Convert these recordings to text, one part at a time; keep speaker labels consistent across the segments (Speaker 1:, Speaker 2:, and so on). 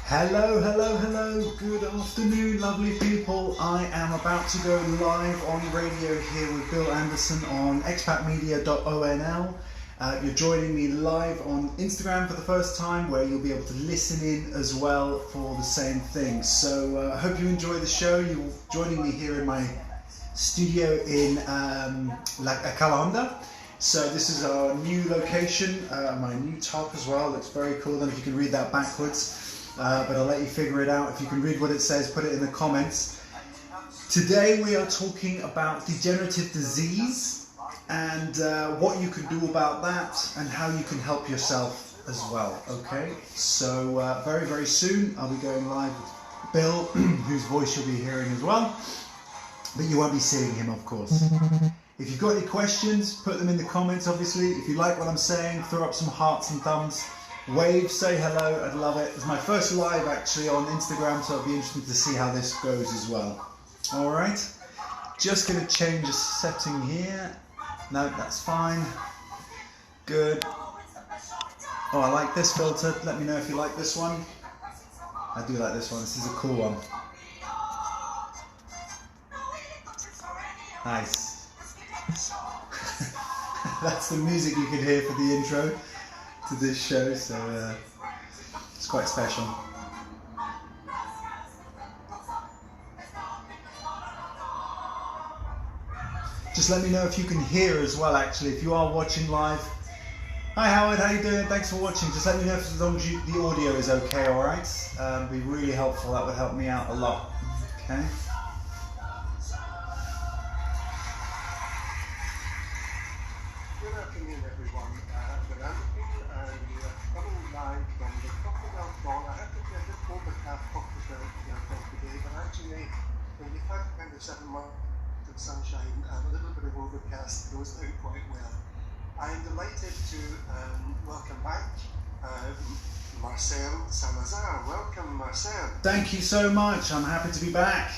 Speaker 1: Hello, hello, hello, good afternoon, lovely people. I am about to go live on radio here with Bill Anderson on expatmedia.onl. You're joining me live on Instagram for the first time, where you'll be able to listen in as well for the same thing. So I hope you enjoy the show. You're joining me here in my studio in Calahonda. So this is our new location, my new top as well. Looks very cool. I don't know if you can read that backwards. But I'll let you figure it out. If you can read what it says, put it in the comments. Today we are talking about degenerative disease and what you can do about that and how you can help yourself as well. Okay, so very, very soon I'll be going live with Bill, whose voice you'll be hearing as well. But you won't be seeing him, of course. If you've got any questions, put them in the comments, obviously. If you like what I'm saying, throw up some hearts and thumbs. Wave, say hello, I'd love it. It's my first live actually on Instagram, so it'll be interesting to see how this goes as well. Alright, just going to change the setting here. No, that's fine. Good. Oh, I like this filter. Let me know if you like this one. I do like this one. This is a cool one. Nice. That's the music you could hear for the intro to this show, so it's quite special. Just let me know if you can hear as well, actually, if you are watching live. Hi Howard, how you doing? Thanks for watching. Just let me know if, as long as the audio is okay, alright? It'd be really helpful. That would help me out a lot. Okay.
Speaker 2: Sunshine and a little bit of overcast goes out quite well. I am delighted to welcome back Marcel Salazar. Welcome, Marcel.
Speaker 1: Thank you so much. I'm happy to be back.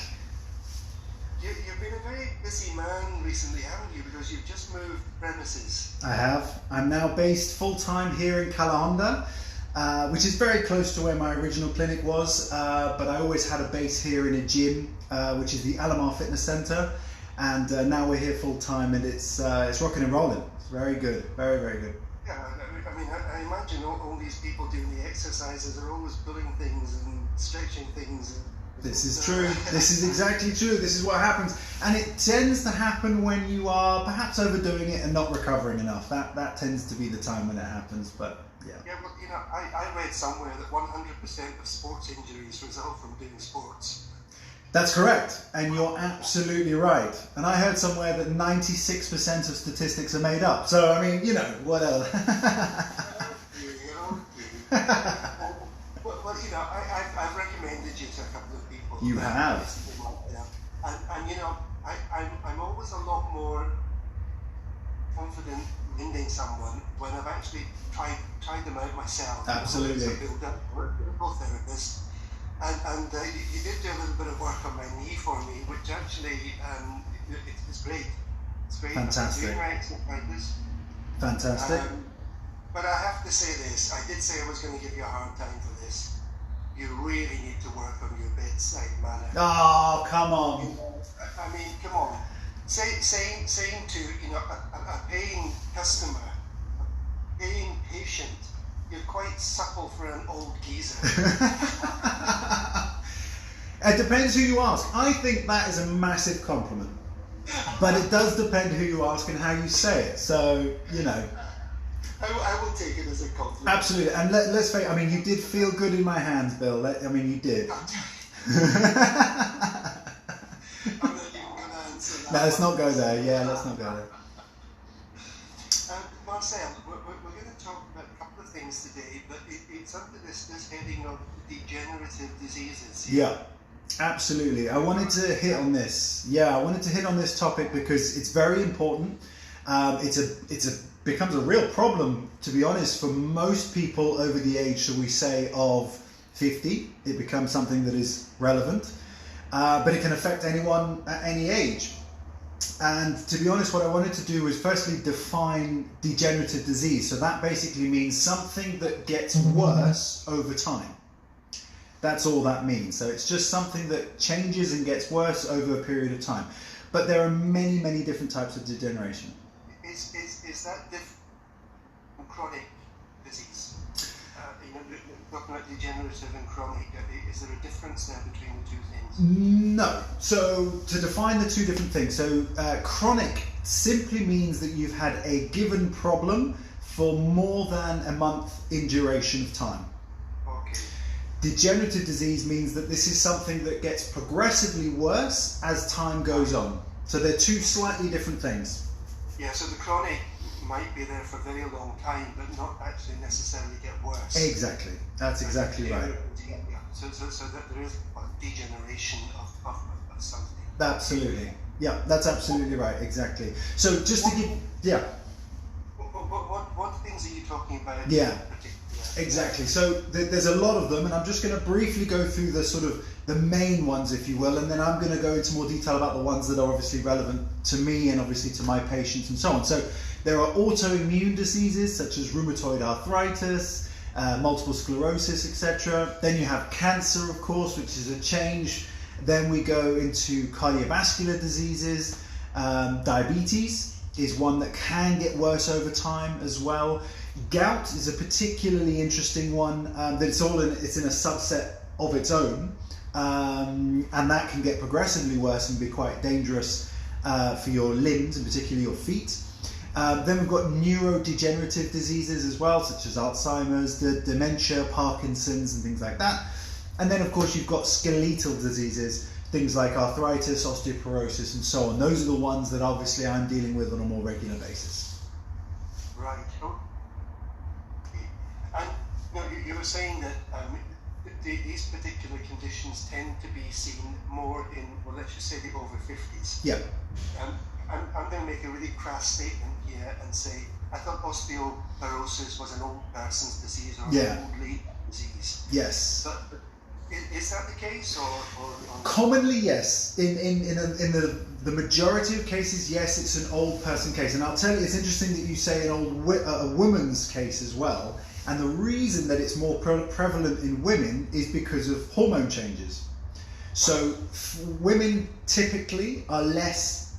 Speaker 2: You've been a very busy man recently, haven't you? Because you've just moved premises.
Speaker 1: I have. I'm now based full-time here in Calahonda, which is very close to where my original clinic was, but I always had a base here in a gym, which is the Alamar Fitness Centre. And now we're here full time, and it's rocking and rolling. It's very good, very, very good.
Speaker 2: Yeah, I mean, I imagine all these people doing the exercises are always pulling things and stretching things.
Speaker 1: This is true. This is exactly true. This is what happens, and it tends to happen when you are perhaps overdoing it and not recovering enough. That tends to be the time when it happens. But yeah.
Speaker 2: Yeah, well, you know, I read somewhere that 100% of sports injuries result from doing sports.
Speaker 1: That's correct, and you're absolutely right. And I heard somewhere that 96% of statistics are made up. So, I mean, you know, what else?
Speaker 2: Well, you know, I've recommended you to a couple of people.
Speaker 1: You have.
Speaker 2: And you know, I'm always a lot more confident lending someone when I've actually tried them out myself.
Speaker 1: Absolutely.
Speaker 2: We're both therapists. And you did do a little bit of work on my knee for me, which actually it's great. It's great.
Speaker 1: Fantastic.
Speaker 2: Doing arthritis.
Speaker 1: Fantastic.
Speaker 2: But I have to say this. I did say I was going to give you a hard time for this. You really need to work on your bedside manner.
Speaker 1: Oh, come on.
Speaker 2: I mean, come on. Saying to a paying customer, a paying patient, you're quite supple for an old geezer.
Speaker 1: It depends who you ask. I think that is a massive compliment. But it does depend who you ask and how you say it. So, you know.
Speaker 2: I will take it as a compliment.
Speaker 1: Absolutely. And let's face it, I mean, you did feel good in my hands, Bill. I mean, you did.
Speaker 2: I'm not even going to answer that.
Speaker 1: No, let's not go there. Yeah, let's not go there.
Speaker 2: Marcel, we're going to talk about a couple of things today, but it's under this heading of degenerative diseases.
Speaker 1: Yeah, absolutely. I wanted to hit on this. Yeah, I wanted to hit on this topic because it's very important. It becomes a real problem, to be honest, for most people over the age, shall we say, of 50. It becomes something that is relevant, but it can affect anyone at any age. And to be honest, what I wanted to do was firstly define degenerative disease. So that basically means something that gets worse over time. That's all that means. So it's just something that changes and gets worse over a period of time. But there are many, many different types of degeneration.
Speaker 2: Is that different from chronic disease? Talking about degenerative and chronic, is there a difference there between the two things?
Speaker 1: No. So to define the two different things, so chronic simply means that you've had a given problem for more than a month in duration of time.
Speaker 2: Okay.
Speaker 1: Degenerative disease means that this is something that gets progressively worse as time goes on. So they're two slightly different things.
Speaker 2: Yeah, so the chronic might be there for a very long time, but not actually necessarily get worse.
Speaker 1: Exactly. That's exactly right.
Speaker 2: Yeah. So that there is a degeneration of something.
Speaker 1: Absolutely. Yeah, that's absolutely right. Exactly. So just to give, yeah.
Speaker 2: What things are you talking about?
Speaker 1: Yeah.
Speaker 2: In particular?
Speaker 1: Exactly. So there's a lot of them, and I'm just going to briefly go through the sort of the main ones, if you will, and then I'm going to go into more detail about the ones that are obviously relevant to me and obviously to my patients and so on. So there are autoimmune diseases such as rheumatoid arthritis, multiple sclerosis, etc. Then you have cancer, of course, which is a change. Then we go into cardiovascular diseases. Diabetes is one that can get worse over time as well. Gout is a particularly interesting one that it's in a subset of its own, and that can get progressively worse and be quite dangerous for your limbs and particularly your feet. Then we've got neurodegenerative diseases as well, such as Alzheimer's, dementia, Parkinson's and things like that. And then of course you've got skeletal diseases, things like arthritis, osteoporosis and so on. Those are the ones that obviously I'm dealing with on a more regular basis.
Speaker 2: Right. And you were saying that these particular conditions tend to be seen more in, well, let's just say the over 50s.
Speaker 1: Yeah.
Speaker 2: I'm going to make a really crass statement here and say, I thought osteoporosis was an old person's disease or an old lady disease.
Speaker 1: Yes.
Speaker 2: But is that the case, or
Speaker 1: commonly yes? In the majority of cases, yes, it's an old person case. And I'll tell you, it's interesting that you say a woman's case as well. And the reason that it's more prevalent in women is because of hormone changes. So women typically are less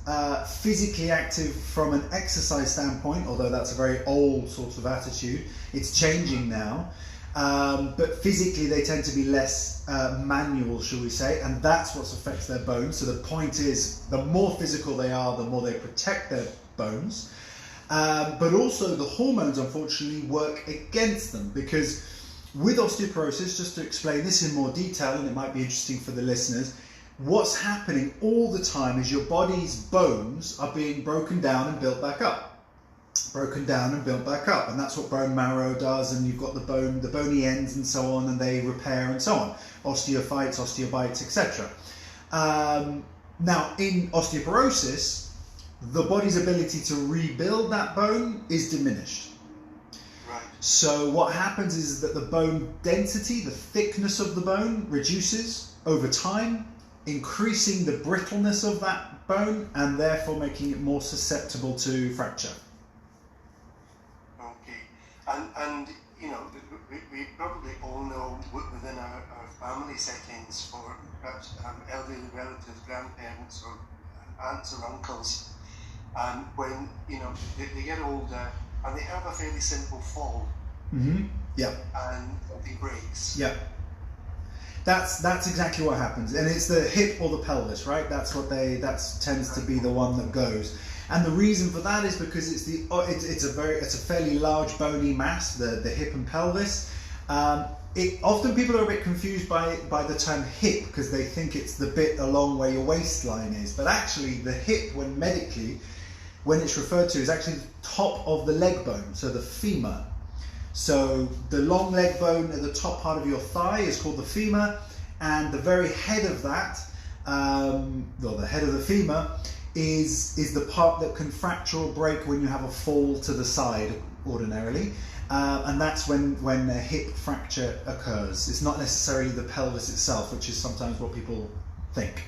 Speaker 1: physically active from an exercise standpoint, although that's a very old sort of attitude. It's changing now. But physically they tend to be less manual, shall we say, and that's what affects their bones. So the point is, the more physical they are, the more they protect their bones. But also the hormones, unfortunately, work against them, because with osteoporosis, just to explain this in more detail, and it might be interesting for the listeners, what's happening all the time is your body's bones are being broken down and built back up. Broken down and built back up, and that's what bone marrow does, and you've got the bony ends and so on, and they repair and so on, osteophytes, osteobites, etc. Now in osteoporosis, the body's ability to rebuild that bone is diminished.
Speaker 2: Right.
Speaker 1: So what happens is that the bone density, the thickness of the bone, reduces over time, increasing the brittleness of that bone and therefore making it more susceptible to fracture.
Speaker 2: And you know, we probably all know within our family settings, for perhaps elderly relatives, grandparents, or aunts or uncles, when you know they get older and they have a fairly simple fall,
Speaker 1: yeah,
Speaker 2: and something breaks.
Speaker 1: Yeah, that's exactly what happens, and it's the hip or the pelvis, right? That tends to be the one that goes. And the reason for that is because it's a fairly large bony mass, the hip and pelvis. Often people are a bit confused by the term hip, because they think it's the bit along where your waistline is. But actually the hip, when it's referred to, is actually the top of the leg bone, so the femur. So the long leg bone at the top part of your thigh is called the femur, and the very head of that, the head of the femur, is the part that can fracture or break when you have a fall to the side ordinarily, and that's when a hip fracture occurs. It's not necessarily the pelvis itself, which is sometimes what people think.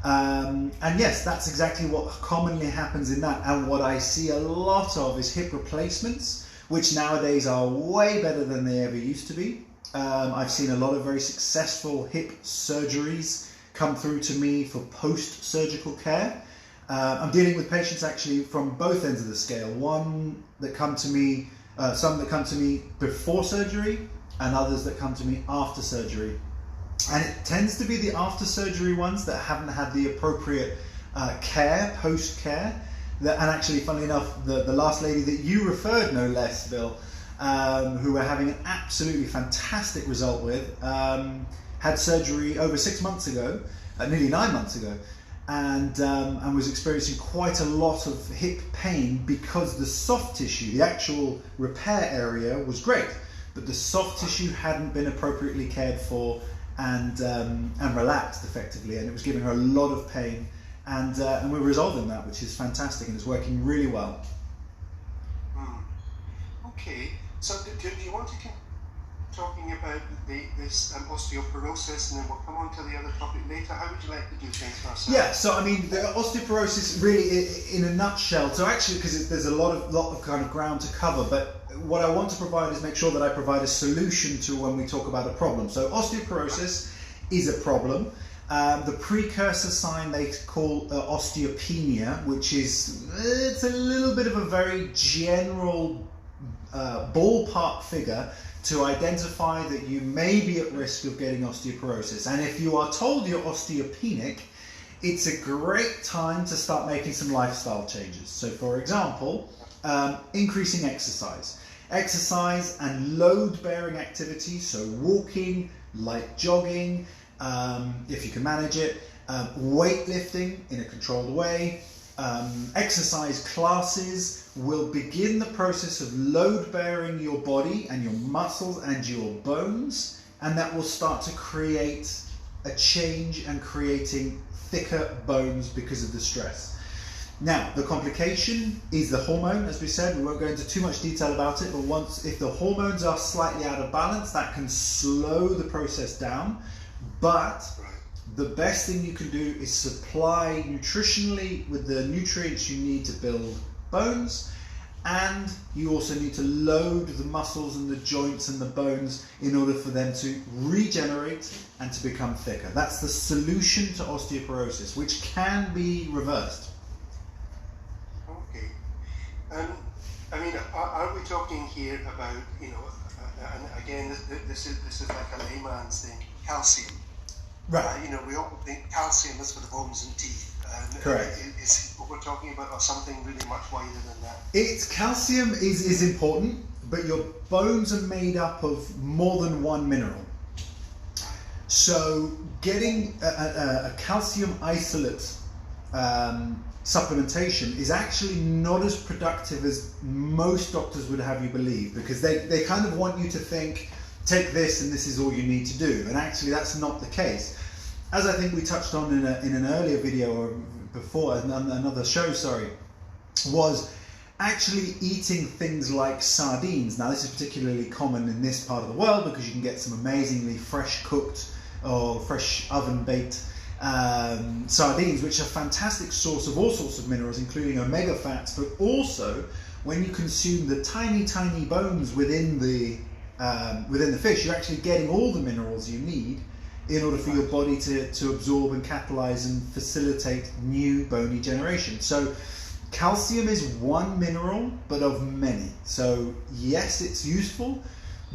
Speaker 1: And yes, that's exactly what commonly happens in that, and what I see a lot of is hip replacements, which nowadays are way better than they ever used to be. I've seen a lot of very successful hip surgeries come through to me for post-surgical care. I'm dealing with patients actually from both ends of the scale. One that come to me, some that come to me before surgery, and others that come to me after surgery. And it tends to be the after surgery ones that haven't had the appropriate care, post-care. And actually, funnily enough, the last lady that you referred, no less, Bill, who we're having an absolutely fantastic result with, had surgery over 6 months ago, nearly 9 months ago, and was experiencing quite a lot of hip pain because the soft tissue, the actual repair area, was great, but the soft tissue hadn't been appropriately cared for and relaxed effectively, and it was giving her a lot of pain, and we're resolving that, which is fantastic, and it's working really well.
Speaker 2: Okay, so do you want to keep talking about this osteoporosis, and then we'll come on to the other topic later? How would you like to do things, Marcel?
Speaker 1: Yeah, so I mean, the osteoporosis really, in a nutshell, so actually, because there's a lot of kind of ground to cover, but what I want to provide is make sure that I provide a solution to when we talk about a problem. So osteoporosis is a problem. The precursor sign they call osteopenia, which is, it's a little bit of a very general ballpark figure to identify that you may be at risk of getting osteoporosis. And if you are told you're osteopenic, it's a great time to start making some lifestyle changes. So for example, increasing exercise. Exercise and load-bearing activities, so walking, light jogging, if you can manage it, weightlifting in a controlled way. Exercise classes will begin the process of load-bearing your body and your muscles and your bones, and that will start to create a change and creating thicker bones because of the stress. Now, the complication is the hormone, as we said. We won't go into too much detail about it, but if the hormones are slightly out of balance, that can slow the process down. But the best thing you can do is supply nutritionally with the nutrients you need to build bones, and you also need to load the muscles and the joints and the bones in order for them to regenerate and to become thicker. That's the solution to osteoporosis, which can be reversed.
Speaker 2: Okay. I mean, are we talking here about, and again, this is like a layman's thing, calcium?
Speaker 1: Right.
Speaker 2: We often think calcium is for the bones and teeth.
Speaker 1: Correct.
Speaker 2: Is what we're talking about, or something really much wider than that?
Speaker 1: Calcium is important, but your bones are made up of more than one mineral. So getting a calcium isolate supplementation is actually not as productive as most doctors would have you believe, because they kind of want you to think, take this and this is all you need to do, and actually that's not the case. As I think we touched on in an earlier video, or before, another show, was actually eating things like sardines. Now this is particularly common in this part of the world because you can get some amazingly fresh cooked or fresh oven baked sardines, which are a fantastic source of all sorts of minerals, including omega fats, but also when you consume the tiny bones within the fish, you're actually getting all the minerals you need in order for your body to absorb and catalyze and facilitate new bony generation. So calcium is one mineral, but of many. So yes, it's useful,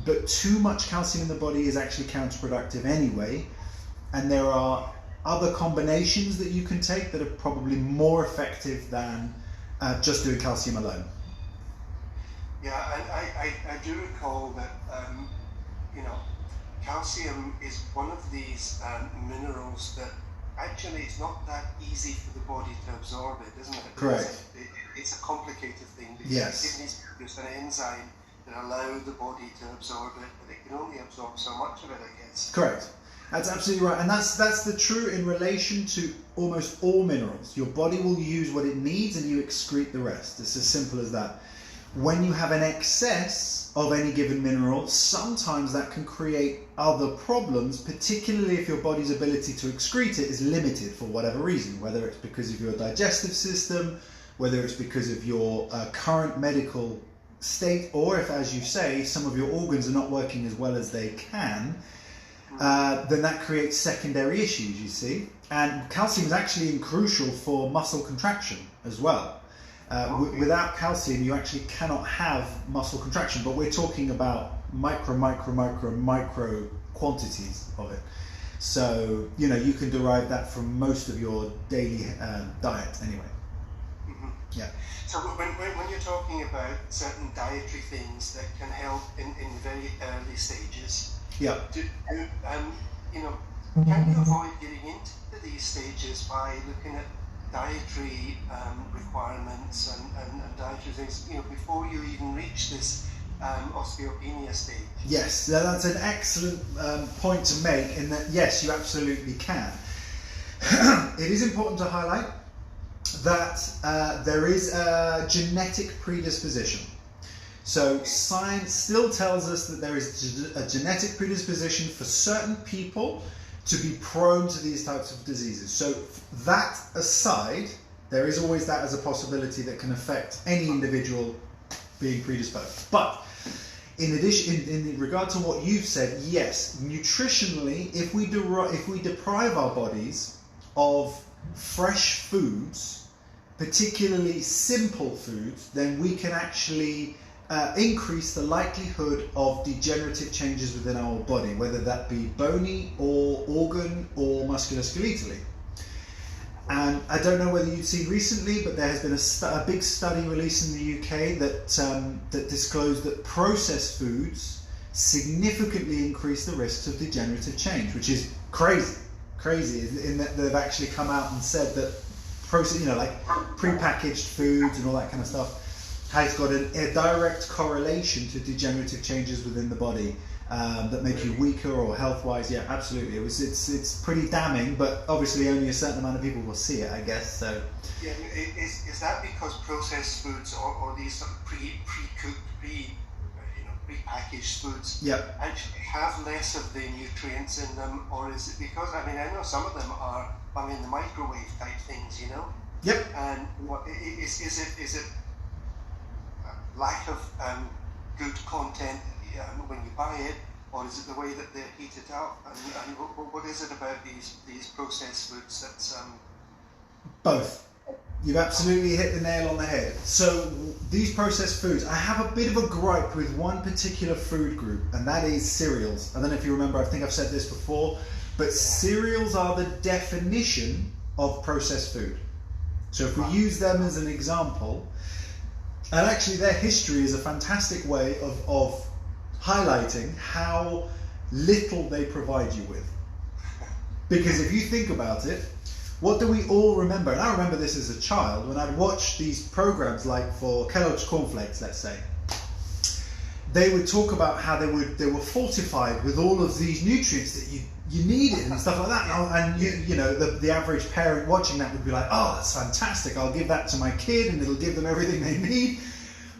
Speaker 1: but too much calcium in the body is actually counterproductive anyway. And there are other combinations that you can take that are probably more effective than just doing calcium alone.
Speaker 2: Yeah, and I do recall that, calcium is one of these minerals that actually it's not that easy for the body to absorb it, isn't it?
Speaker 1: Correct.
Speaker 2: It's a complicated thing, because
Speaker 1: yes.
Speaker 2: the kidneys produce an enzyme that allows the body to absorb it, but it can only absorb so much of it, I guess.
Speaker 1: Correct. That's absolutely right, and that's the true in relation to almost all minerals. Your body will use what it needs and you excrete the rest. It's as simple as that. When you have an excess of any given mineral, sometimes that can create other problems, particularly if your body's ability to excrete it is limited for whatever reason, whether it's because of your digestive system, whether it's because of your current medical state, or if, as you say, some of your organs are not working as well as they can, then that creates secondary issues, you see. And calcium is actually crucial for muscle contraction as well. Without calcium, you actually cannot have muscle contraction, but we're talking about micro quantities of it. So, you know, you can derive that from most of your daily diet anyway.
Speaker 2: Mm-hmm.
Speaker 1: Yeah.
Speaker 2: So when you're talking about certain dietary things that can help in very early stages,
Speaker 1: yeah.
Speaker 2: You know, can you avoid getting into these stages by looking at dietary requirements and dietary things, you know, before you even reach this osteopenia stage?
Speaker 1: Yes, that's an excellent point to make, in that yes, you absolutely can. It is important to highlight that there is a genetic predisposition. So science still tells us that there is a genetic predisposition for certain people to be prone to these types of diseases. So that aside, there is always that as a possibility that can affect any individual being predisposed. But in addition, in regard to what you've said, yes, nutritionally, if we deprive our bodies of fresh foods, particularly simple foods, then we can actually increase the likelihood of degenerative changes within our body, whether that be bony or organ or musculoskeletally. And I don't know whether you've seen recently, but there has been a big study released in the UK that disclosed that processed foods significantly increase the risks of degenerative change, which is crazy in that they've actually come out and said that like prepackaged foods and all that kind of stuff has got a direct correlation to degenerative changes within the body that make you weaker or health-wise. Yeah, absolutely. It's pretty damning, but obviously only a certain amount of people will see it, I guess. So.
Speaker 2: Yeah, is that because processed foods or these sort of pre-cooked, prepackaged foods actually have less of the nutrients in them, or is it because, I mean, I know some of them are, the microwave type things, you know?
Speaker 1: Yep.
Speaker 2: And is it lack of good content when you buy it, or is it the way that they're heated up? And what is it about these processed foods that's
Speaker 1: both? You've absolutely hit the nail on the head. So these processed foods, I have a bit of a gripe with one particular food group, and that is cereals. I don't know if you remember, I think I've said this before, but cereals are the definition of processed food. So if we use them as an example, and actually their history is a fantastic way of highlighting how little they provide you with. Because if you think about it, what do we all remember? And I remember this as a child when I'd watch these programs like for Kellogg's cornflakes, let's say. They would talk about how they were fortified with all of these nutrients that you needed and stuff like that. And you know, the average parent watching that would be like, oh, that's fantastic. I'll give that to my kid and it'll give them everything they need.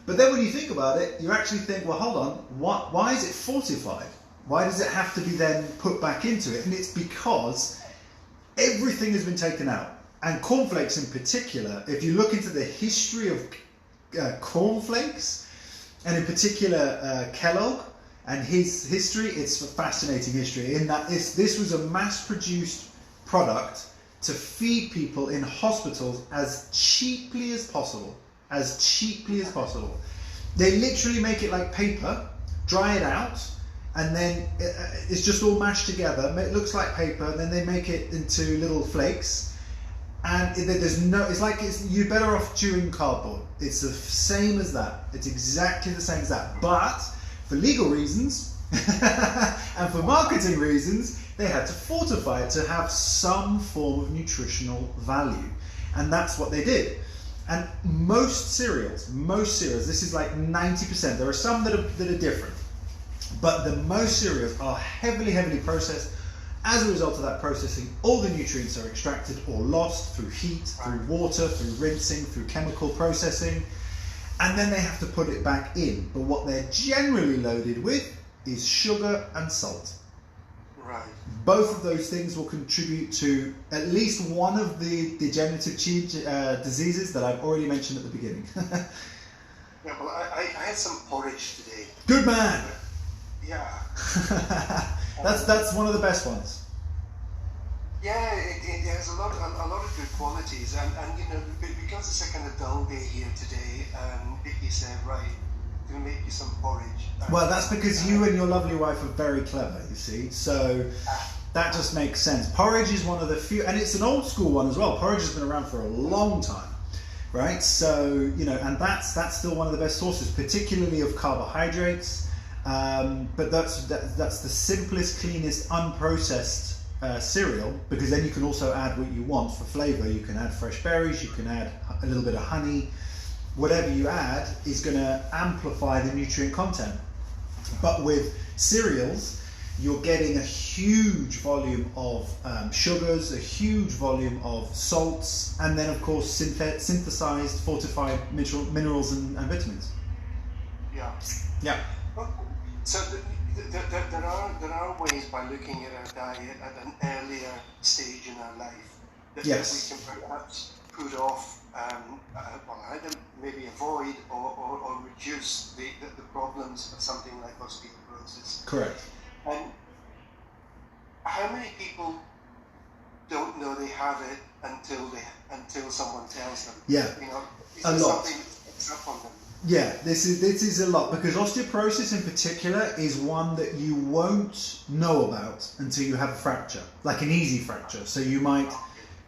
Speaker 1: But then when you think about it, you actually think, well, hold on, why is it fortified? Why does it have to be then put back into it? And it's because everything has been taken out. And cornflakes in particular, if you look into the history of cornflakes, and in particular Kellogg and his history, it's a fascinating history in that this was a mass-produced product to feed people in hospitals as cheaply as possible. As cheaply as possible. They literally make it like paper, dry it out, and then it's just all mashed together. It looks like paper, and then they make it into little flakes. And you're better off chewing cardboard. It's the same as that. It's exactly the same as that. But for legal reasons and for marketing reasons, they had to fortify it to have some form of nutritional value. And that's what they did. And most cereals, this is like 90%. There are some that are different. But the most cereals are heavily, heavily processed. As a result of that processing, all the nutrients are extracted or lost through heat, through water, through rinsing, through chemical processing. And then they have to put it back in. But what they're generally loaded with is sugar and salt.
Speaker 2: Right.
Speaker 1: Both of those things will contribute to at least one of the degenerative diseases that I've already mentioned at the beginning.
Speaker 2: Yeah, well, I had some porridge today.
Speaker 1: Good man.
Speaker 2: Yeah.
Speaker 1: That's one of the best ones.
Speaker 2: Yeah, it has a lot of good qualities, and you know, because it's a kind of dull day here today, Vicky said, right, I'm going to make you some porridge.
Speaker 1: Well, that's because you and your lovely wife are very clever, you see, so that just makes sense. Porridge is one of the few, and it's an old school one as well. Porridge has been around for a long time, right? So, you know, and that's still one of the best sources, particularly of carbohydrates, but that's the simplest, cleanest, unprocessed cereal, because then you can also add what you want for flavor. You can add fresh berries, you can add a little bit of honey. Whatever you add is going to amplify the nutrient content. But with cereals, you're getting a huge volume of sugars, a huge volume of salts, and then of course synthesized, fortified minerals and vitamins.
Speaker 2: Yeah.
Speaker 1: Yeah.
Speaker 2: So there are ways by looking at our diet at an earlier stage in our life that
Speaker 1: Yes.
Speaker 2: we can perhaps put off, well, either maybe avoid or reduce the problems of something like osteoporosis.
Speaker 1: Correct.
Speaker 2: And how many people don't know they have it until someone tells them?
Speaker 1: Yeah.
Speaker 2: You know, is
Speaker 1: A
Speaker 2: there
Speaker 1: lot.
Speaker 2: something that picks up on them?
Speaker 1: Yeah, this is a lot, because osteoporosis in particular is one that you won't know about until you have a fracture, like an easy fracture. So you might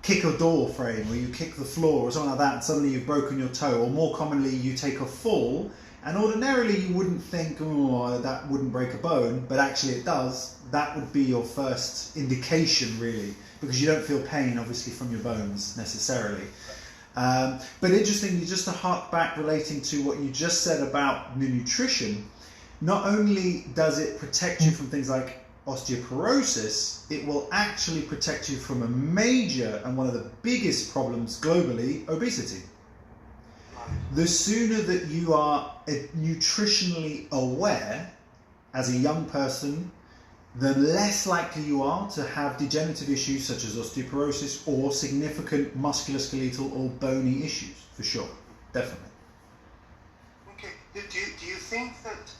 Speaker 1: kick a door frame, or you kick the floor or something like that, and suddenly you've broken your toe, or more commonly you take a fall, and ordinarily you wouldn't think, oh, that wouldn't break a bone, but actually it does. That would be your first indication, really, because you don't feel pain obviously from your bones necessarily. But interestingly, just to hark back relating to what you just said about the nutrition, not only does it protect you from things like osteoporosis, it will actually protect you from a major and one of the biggest problems globally, obesity. The sooner that you are nutritionally aware as a young person, the less likely you are to have degenerative issues such as osteoporosis or significant musculoskeletal or bony issues, for sure, definitely.
Speaker 2: Okay. Do you think that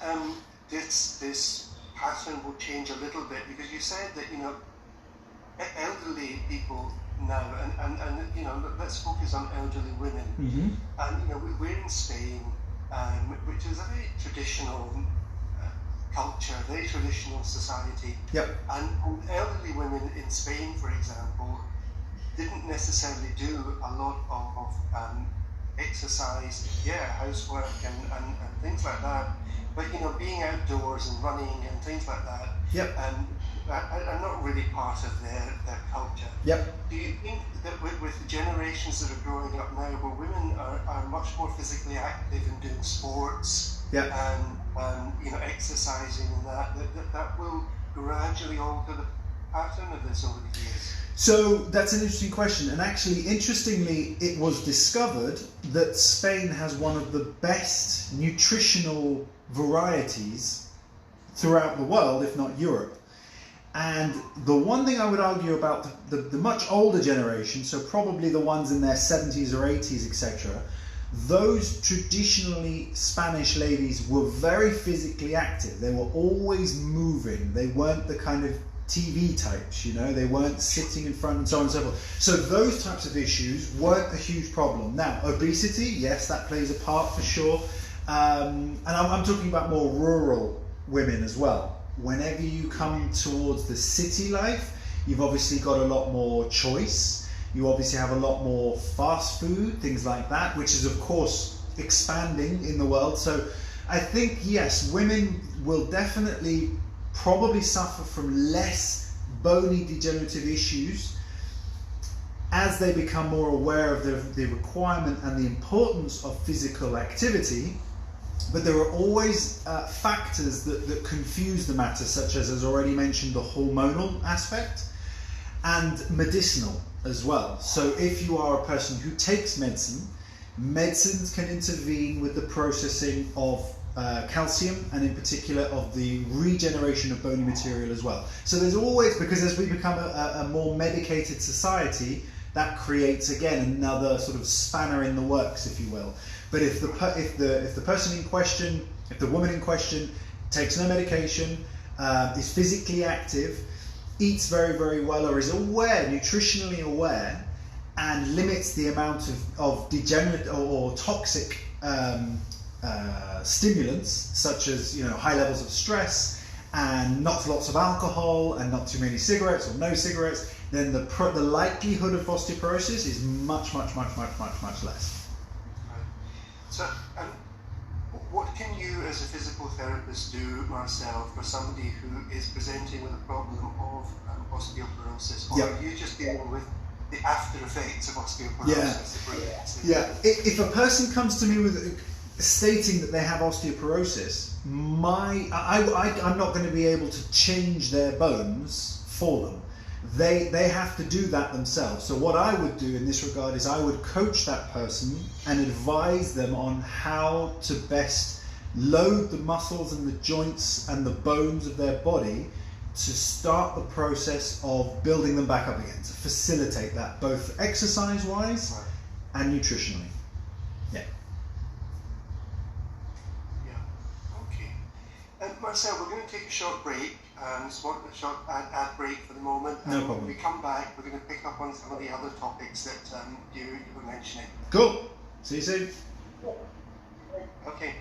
Speaker 2: this pattern will change a little bit? Because you said that, you know, elderly people now, and you know, let's focus on elderly women.
Speaker 1: Mm-hmm.
Speaker 2: And you know, we're in Spain, which is a very traditional culture, very traditional society.
Speaker 1: Yep.
Speaker 2: And elderly women in Spain, for example, didn't necessarily do a lot of exercise, housework and things like that. But you know, being outdoors and running and things like that,
Speaker 1: Yep.
Speaker 2: are not really part of their culture.
Speaker 1: Yep.
Speaker 2: Do you think that with the generations that are growing up now, where women are much more physically active and doing sports,
Speaker 1: Yep.
Speaker 2: and you know, exercising and that will gradually alter the pattern of this over the years?
Speaker 1: So that's an interesting question, and actually, interestingly, it was discovered that Spain has one of the best nutritional varieties throughout the world, if not Europe. And the one thing I would argue about the much older generation, so probably the ones in their 70s or 80s, etc., those traditionally Spanish ladies were very physically active. They were always moving. They weren't the kind of TV types, you know, they weren't sitting in front and so on and so forth. So those types of issues weren't a huge problem. Now, obesity, yes, that plays a part for sure. And I'm talking about more rural women as well. Whenever you come towards the city life, you've obviously got a lot more choice. You obviously have a lot more fast food, things like that, which is of course expanding in the world. So I think, yes, women will definitely probably suffer from less bony degenerative issues as they become more aware of the requirement and the importance of physical activity. But there are always factors that confuse the matter, such as already mentioned, the hormonal aspect and medicinal as well. So if you are a person who takes medicines can intervene with the processing of calcium, and in particular of the regeneration of bony material as well. So there's always, because as we become a more medicated society, that creates again another sort of spanner in the works, if you will. But if the person in question, if the woman in question takes no medication, is physically active, eats very, very well, or is aware, nutritionally aware, and limits the amount of degenerate or toxic stimulants, such as high levels of stress, and not lots of alcohol, and not too many cigarettes or no cigarettes, then the likelihood of osteoporosis is much, much, much, much, much, much less.
Speaker 2: Right. So, what can you as a physical therapist do, Marcel, for somebody who is presenting with a problem of osteoporosis? Or are you just dealing with the after effects of osteoporosis?
Speaker 1: Yeah. If a person comes to me with stating that they have osteoporosis, I'm not going to be able to change their bones for them. They have to do that themselves. So what I would do in this regard is I would coach that person and advise them on how to best load the muscles and the joints and the bones of their body to start the process of building them back up again, to facilitate that both exercise-wise and nutritionally.
Speaker 2: Marcel, we're going to take a short break, a short ad break for the moment.
Speaker 1: No problem.
Speaker 2: When we come back, we're going to pick up on some of the other topics that you were mentioning.
Speaker 1: Cool. See you soon.
Speaker 2: Okay.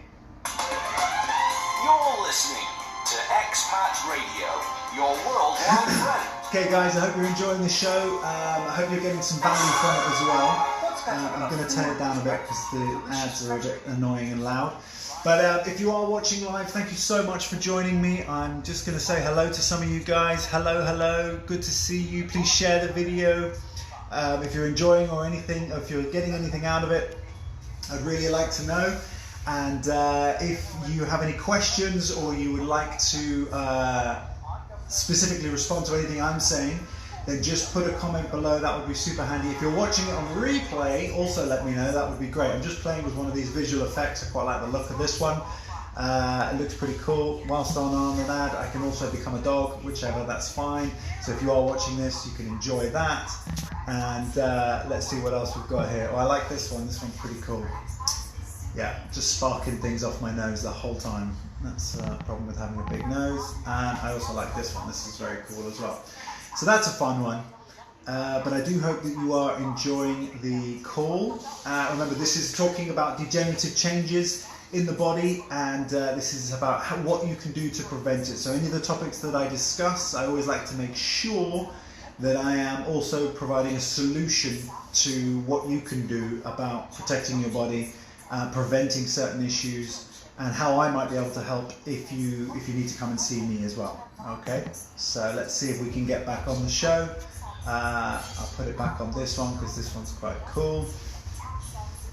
Speaker 3: You're listening to Expat Radio, your worldwide friend.
Speaker 1: Okay, guys, I hope you're enjoying the show. I hope you're getting some value from it as well. I'm going to turn it down a bit because the ads are a bit annoying and loud. But if you are watching live, thank you so much for joining me. I'm just going to say hello to some of you guys. Hello. Good to see you. Please share the video. If you're enjoying or anything, or if you're getting anything out of it, I'd really like to know. And if you have any questions or you would like to specifically respond to anything I'm saying, then just put a comment below. That would be super handy. If you're watching it on replay, also let me know. That would be great. I'm just playing with one of these visual effects. I quite like the look of this one. It looks pretty cool. Whilst on an ad, I can also become a dog, whichever, that's fine. So if you are watching this, you can enjoy that. And let's see what else we've got here. Oh, I like this one. This one's pretty cool. Yeah, just sparking things off my nose the whole time. That's a problem with having a big nose. And I also like this one. This is very cool as well. So that's a fun one, but I do hope that you are enjoying the call. Remember, this is talking about degenerative changes in the body, and this is about what you can do to prevent it. So any of the topics that I discuss, I always like to make sure that I am also providing a solution to what you can do about protecting your body, preventing certain issues, and how I might be able to help if you need to come and see me as well. Okay, so let's see if we can get back on the show. I'll put it back on this one because this one's quite cool.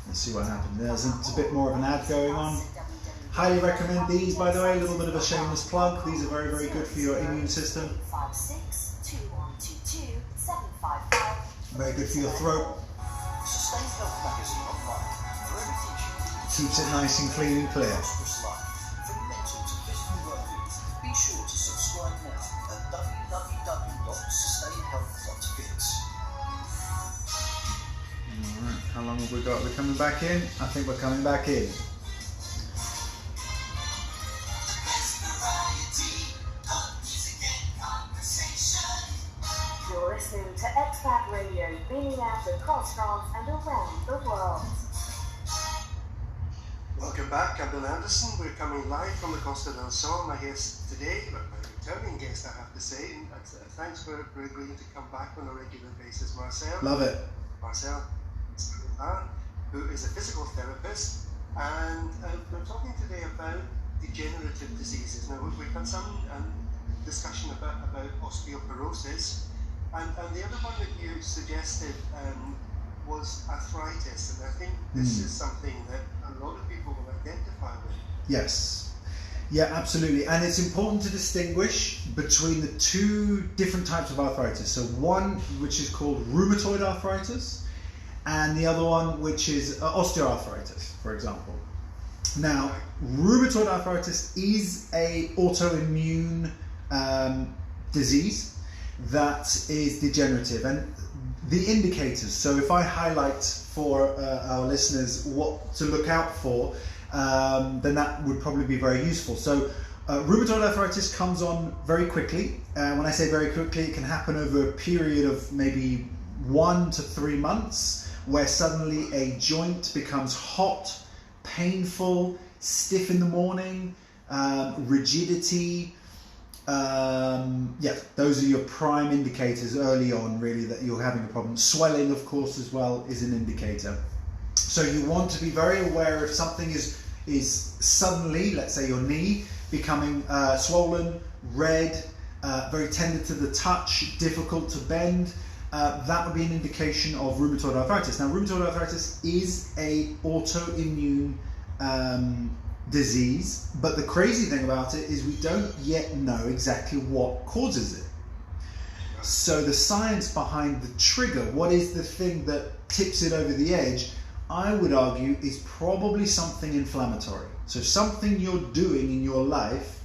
Speaker 1: Let's see what happened. There's a bit more of an ad going on. Highly recommend these, by the way. A little bit of a shameless plug. These are very, very good for your immune system. Very good for your throat. Keeps it nice and clean and clear.
Speaker 3: Be sure to subscribe now at www.sustainhealth.fit.
Speaker 1: Alright, how long have we got? We're coming back in? I think we're coming back in.
Speaker 4: You're listening to Expat Radio, beaming out across France and around the world.
Speaker 2: Welcome back, I'm Bill Anderson. We're coming live from the Costa del Sol. My guest today, my returning guest, I have to say, and thanks for agreeing to come back on a regular basis, Marcel.
Speaker 1: Love it.
Speaker 2: Marcel, who is a physical therapist, and we're talking today about degenerative diseases. Now, we've had some discussion about osteoporosis, and the other one that you suggested was arthritis, and I think this is something that a lot of people will identify with.
Speaker 1: Yes. Yeah, absolutely. And it's important to distinguish between the two different types of arthritis. So one which is called rheumatoid arthritis, and the other one which is osteoarthritis, for example. Now, rheumatoid arthritis is a autoimmune disease that is degenerative, and the indicators. So if I highlight for our listeners what to look out for, then that would probably be very useful. So rheumatoid arthritis comes on very quickly. When I say very quickly, it can happen over a period of maybe 1 to 3 months, where suddenly a joint becomes hot, painful, stiff in the morning, rigidity. Those are your prime indicators early on, really, that you're having a problem. Swelling, of course, as well is an indicator. So you want to be very aware if something is suddenly, let's say your knee, becoming swollen, red, very tender to the touch, difficult to bend. That would be an indication of rheumatoid arthritis. Now, rheumatoid arthritis is a autoimmune disease, but the crazy thing about it is we don't yet know exactly what causes it. So the science behind the trigger, what is the thing that tips it over the edge, I would argue is probably something inflammatory. So something you're doing in your life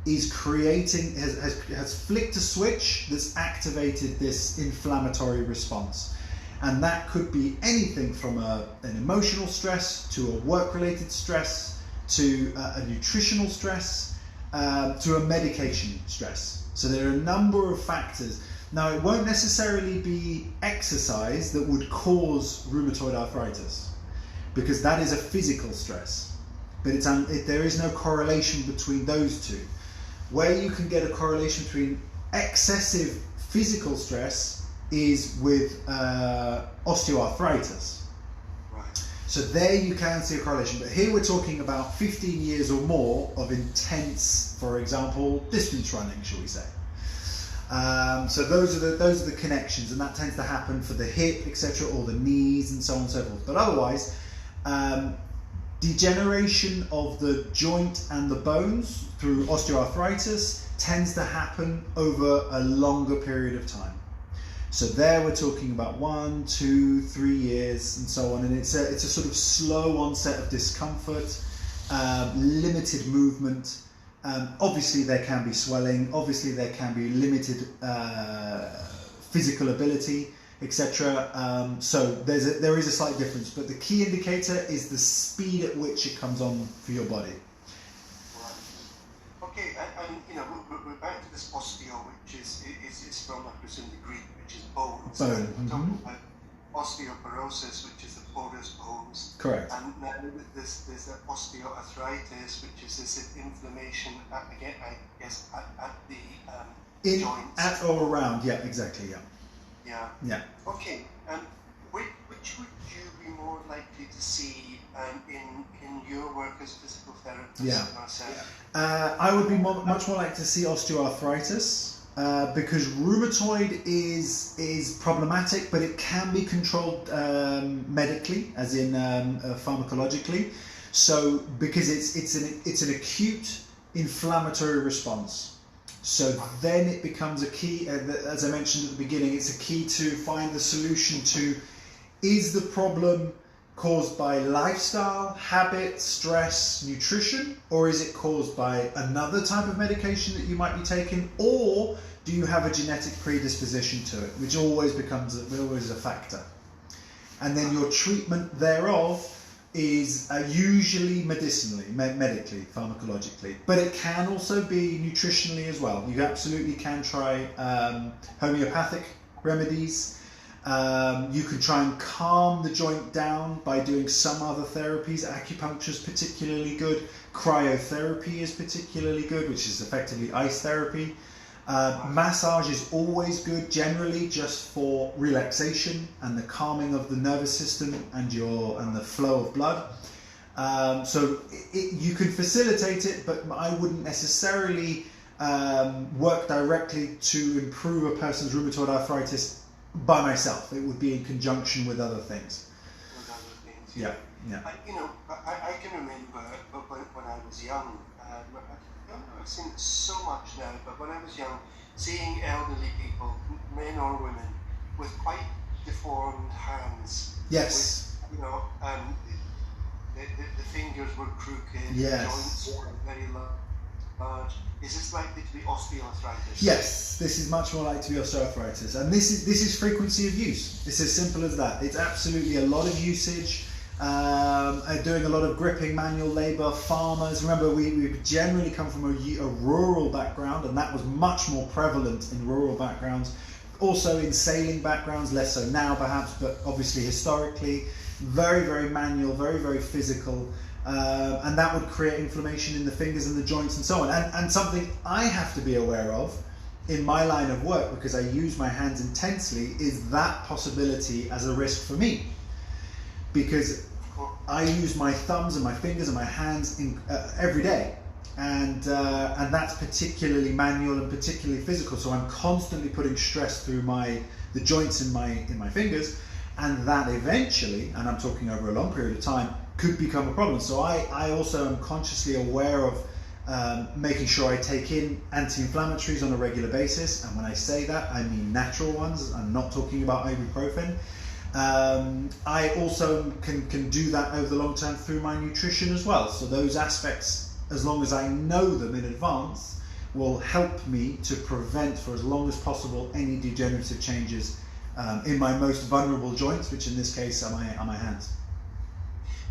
Speaker 1: is creating, has flicked a switch that's activated this inflammatory response. And that could be anything from an emotional stress to a work-related stress to a nutritional stress to a medication stress. So there are a number of factors. Now, it won't necessarily be exercise that would cause rheumatoid arthritis, because that is a physical stress. But there is no correlation between those two. Where you can get a correlation between excessive physical stress is with osteoarthritis.
Speaker 2: Right.
Speaker 1: So there you can see a correlation. But here we're talking about 15 years or more of intense, for example, distance running, shall we say. So those are the connections, and that tends to happen for the hip, etc., or the knees, and so on and so forth. But otherwise, degeneration of the joint and the bones through osteoarthritis tends to happen over a longer period of time. So there we're talking about 1, 2, 3 years and so on, and it's a sort of slow onset of discomfort, limited movement. Obviously there can be swelling, obviously there can be limited physical ability, etc. So there is a slight difference, but the key indicator is the speed at which it comes on for your body.
Speaker 2: Right. Okay, and we're back to this osteo, which is from, I presume, the Greek, which is bones.
Speaker 1: Bone.
Speaker 2: We're talking about osteoporosis, which is the porous bones.
Speaker 1: Correct.
Speaker 2: And now there's the osteoarthritis, which is this inflammation at the joints.
Speaker 1: At or around, yeah, exactly, yeah.
Speaker 2: Yeah.
Speaker 1: Yeah.
Speaker 2: Okay. Which would you be more likely to see in your work as a physical therapist?
Speaker 1: Yeah.
Speaker 2: Marcel?
Speaker 1: I would be much more likely to see osteoarthritis because rheumatoid is problematic, but it can be controlled medically, as in pharmacologically. So because it's an acute inflammatory response. So then it becomes a key, as I mentioned at the beginning, it's a key to find the solution to, is the problem caused by lifestyle, habit, stress, nutrition, or is it caused by another type of medication that you might be taking, or do you have a genetic predisposition to it, which always becomes a factor. And then your treatment thereof is usually medicinally, medically, pharmacologically, but it can also be nutritionally as well. You absolutely can try homeopathic remedies. You can try and calm the joint down by doing some other therapies. Acupuncture is particularly good. Cryotherapy is particularly good, which is effectively ice therapy. Massage is always good, generally just for relaxation and the calming of the nervous system and the flow of blood. So you can facilitate it, but I wouldn't necessarily work directly to improve a person's rheumatoid arthritis by myself. It would be in conjunction with other things. Yeah.
Speaker 2: I can remember when I was young. I've seen it so much now, but when I was young, seeing elderly people, men or women, with quite deformed hands.
Speaker 1: Yes.
Speaker 2: With, the fingers were crooked.
Speaker 1: Yes.
Speaker 2: Joints were very large. Is this likely to be osteoarthritis?
Speaker 1: Yes, This is much more likely to be osteoarthritis, and this is frequency of use. It's as simple as that. It's absolutely a lot of usage. Doing a lot of gripping, manual labour, farmers. Remember, we generally come from a rural background, and that was much more prevalent in rural backgrounds. Also in sailing backgrounds, less so now perhaps, but obviously historically, very, very manual, very, very physical. And that would create inflammation in the fingers and the joints and so on. And something I have to be aware of in my line of work, because I use my hands intensely, is that possibility as a risk for me. Because I use my thumbs and my fingers and my hands every day. And that's particularly manual and particularly physical. So I'm constantly putting stress through the joints in my fingers. And that eventually, and I'm talking over a long period of time, could become a problem. So I also am consciously aware of making sure I take in anti-inflammatories on a regular basis. And when I say that, I mean natural ones. I'm not talking about ibuprofen. I also can do that over the long term through my nutrition as well. So those aspects, as long as I know them in advance, will help me to prevent for as long as possible any degenerative changes in my most vulnerable joints, which in this case are my hands.